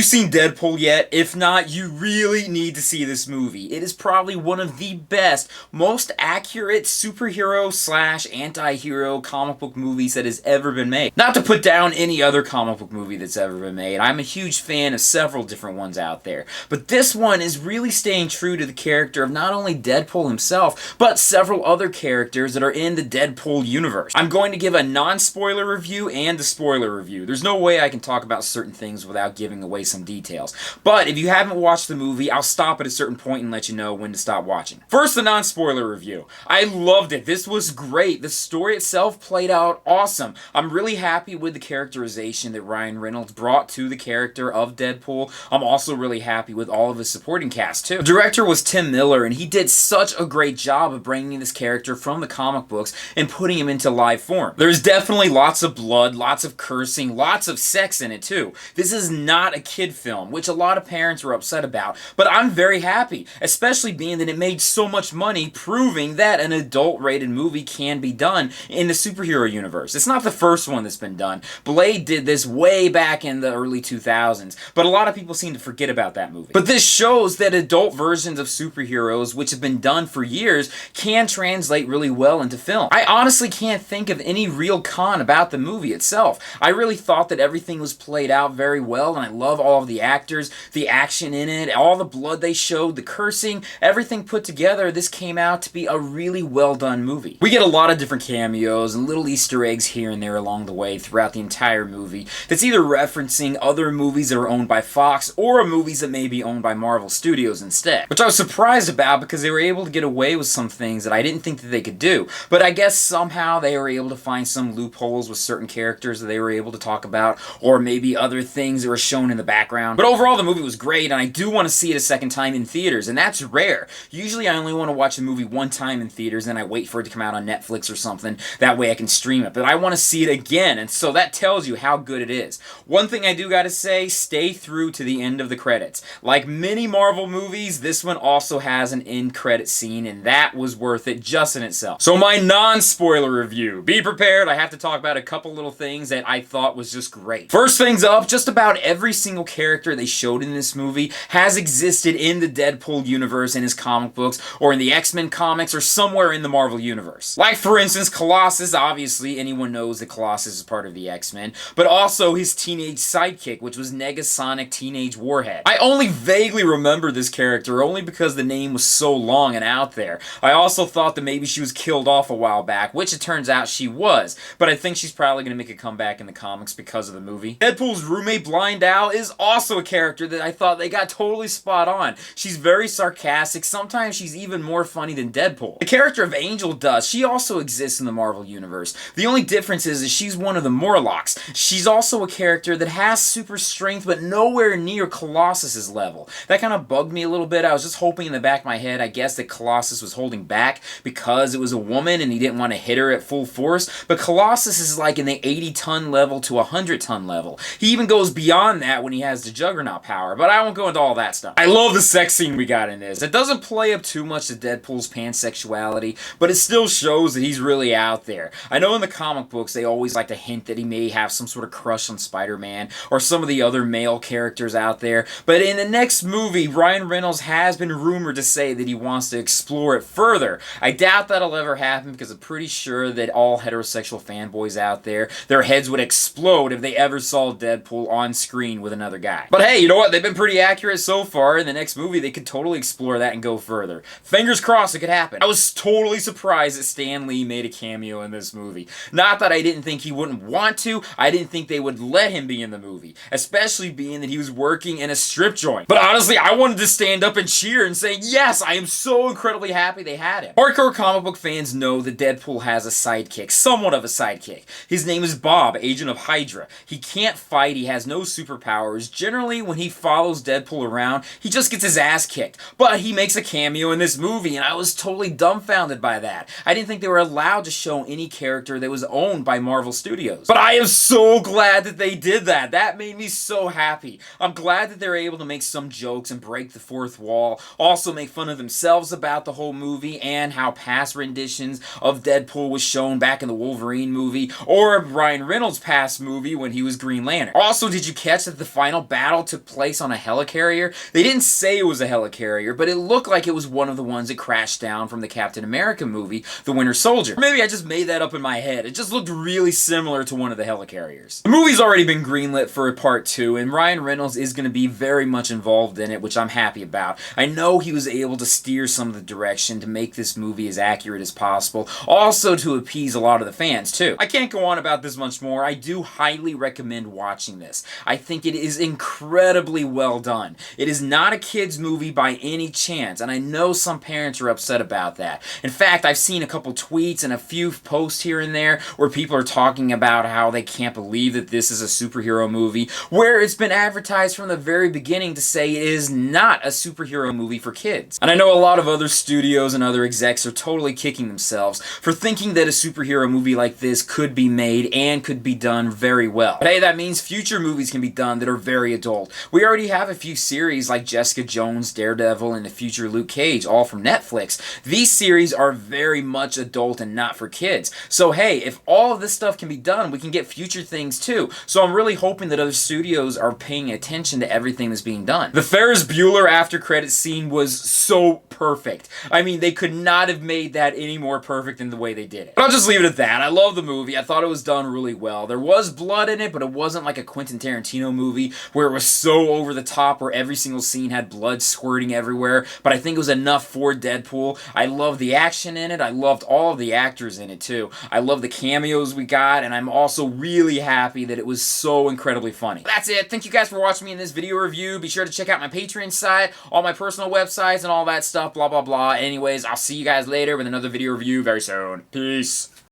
seen Deadpool yet? If not, you really need to see this movie. It is probably one of the best, most accurate superhero slash anti-hero comic book movies that has ever been made. Not to put down any other comic book movie that's ever been made. I'm a huge fan of several different ones out there. But this one is really staying true to the character of not only Deadpool himself, but several other characters that are in the Deadpool universe. I'm going to give a non-spoiler review and a spoiler review. There's no way I can talk about certain things without giving away some details. But if you haven't watched the movie, I'll stop at a certain point and let you know when to stop watching. First, the non-spoiler review. I loved it. This was great. The story itself played out awesome. I'm really happy with the characterization that Ryan Reynolds brought to the character of Deadpool. I'm also really happy with all of his supporting cast too. The director was Tim Miller, and he did such a great job of bringing this character from the comic books and putting him into live form. There's definitely lots of blood, lots of cursing, lots of sex in it too. This is not a kid film, which a lot of parents were upset about, but I'm very happy, especially being that it made so much money, proving that an adult-rated movie can be done in the superhero universe. It's not the first one that's been done. Blade did this way back in the early 2000s, but a lot of people seem to forget about that movie. But this shows that adult versions of superheroes, which have been done for years, can translate really well into film. I honestly can't think of any real con about the movie itself. I really thought that everything was played out very well, and I love all of the actors, the action in it, all the blood they showed, the cursing, everything put together. This came out to be a really well done movie. We get a lot of different cameos and little Easter eggs here and there along the way throughout the entire movie that's either referencing other movies that are owned by Fox or movies that may be owned by Marvel Studios instead. Which I was surprised about because they were able to get away with some things that I didn't think that they could do. But I guess somehow they were able to find some loopholes with certain characters that they were able to talk about, or maybe other things that were shown in the background. But overall, the movie was great, and I do want to see it a second time in theaters, and that's rare. Usually I only want to watch a movie one time in theaters, and I wait for it to come out on Netflix or something. That way I can stream it. But I want to see it again, and so that tells you how good it is. One thing I do gotta say, stay through to the end of the credits. Like many Marvel movies, this one also has an end credit scene, and that was worth it just in itself. So my non-spoiler review. Be prepared, I have to talk about a couple little things that I thought was just great. First things up, just about every single character they showed in this movie has existed in the Deadpool universe in his comic books, or in the X-Men comics, or somewhere in the Marvel universe. Like for instance, Colossus, obviously anyone knows that Colossus is part of the X-Men, but also his teenage sidekick, which was Negasonic Teenage Warhead. I only vaguely remember this character only because the name was so long and out there. I also thought that maybe she was killed off a while back, which it turns out she was, but I think she's probably going to make a comeback in the comics because of the movie. Deadpool's roommate Blind Owl is also a character that I thought they got totally spot on. She's very sarcastic, sometimes she's even more funny than Deadpool. The character of Angel Dust, she also exists in the Marvel universe. The only difference is that she's one of the Morlocks. She's also a character that has super strength, but nowhere near Colossus's level. That kind of bugged me a little bit. I was just hoping in the back of my head, I guess, that Colossus was holding back because it was a woman and he didn't want to hit her at full force, but Colossus is like in the 80-ton level to 100-ton level. He even goes beyond that when he has the Juggernaut power, but I won't go into all that stuff. I love the sex scene we got in this. It doesn't play up too much to Deadpool's pansexuality, but it still shows that he's really out there. I know in the comic books they always like to hint that he may have some sort of crush on Spider-Man or some of the other male characters out there, but in the next movie, Ryan Reynolds has been rumored to say that he wants to explore it further. I doubt that'll ever happen because I'm pretty sure that all heterosexual fanboys out there, their heads would explode if they ever saw Deadpool on screen with another guy. But hey, you know what? They've been pretty accurate so far. In the next movie, they could totally explore that and go further. Fingers crossed it could happen. I was totally surprised that Stan Lee made a cameo in this movie. Not that I didn't think he wouldn't want to, I didn't think they would let him be in the movie, especially being that he was working in a strip joint. But honestly, I wanted to stand up and cheer and say, yes, I am so incredibly happy they had him. Hardcore comic book fans know that Deadpool has a sidekick, somewhat of a sidekick. His name is Bob, agent of Hydra. He can't fight, he has no superpowers. Generally, when he follows Deadpool around, he just gets his ass kicked. But he makes a cameo in this movie, and I was totally dumbfounded by that. I didn't think they were allowed to show any character that was owned by Marvel Studios. But I am so glad that they did that. That made me so happy. I'm glad that they're able to make some jokes and break the fourth wall, also make fun of themselves about the whole movie and how past renditions of Deadpool was shown back in the Wolverine movie, or Ryan Reynolds' past movie when he was Green Lantern. Also, did you catch that the final final battle took place on a helicarrier. They didn't say it was a helicarrier, but it looked like it was one of the ones that crashed down from the Captain America movie, The Winter Soldier. Or maybe I just made that up in my head. It just looked really similar to one of the helicarriers. The movie's already been greenlit for a part 2, and Ryan Reynolds is going to be very much involved in it, which I'm happy about. I know he was able to steer some of the direction to make this movie as accurate as possible, also to appease a lot of the fans too. I can't go on about this much more. I do highly recommend watching this. I think it is incredibly well done. It is not a kid's movie by any chance, and I know some parents are upset about that. In fact, I've seen a couple tweets and a few posts here and there where people are talking about how they can't believe that this is a superhero movie, where it's been advertised from the very beginning to say it is not a superhero movie for kids. And I know a lot of other studios and other execs are totally kicking themselves for thinking that a superhero movie like this could be made and could be done very well. But hey, that means future movies can be done that are very adult. We already have a few series like Jessica Jones, Daredevil, and the future Luke Cage, all from Netflix. These series are very much adult and not for kids. So hey, if all of this stuff can be done, we can get future things too. So I'm really hoping that other studios are paying attention to everything that's being done. The Ferris Bueller after credits scene was so perfect. I mean, they could not have made that any more perfect than the way they did it. But I'll just leave it at that. I love the movie. I thought it was done really well. There was blood in it, but it wasn't like a Quentin Tarantino movie where it was so over the top where every single scene had blood squirting everywhere, but I think it was enough for Deadpool. I love the action in it. I loved all of the actors in it too. I love the cameos we got, and I'm also really happy that it was so incredibly funny. That's it. Thank you guys for watching me in this video review. Be sure to check out my Patreon site, all my personal websites, and all that stuff, blah, blah, blah. Anyways, I'll see you guys later with another video review very soon. Peace.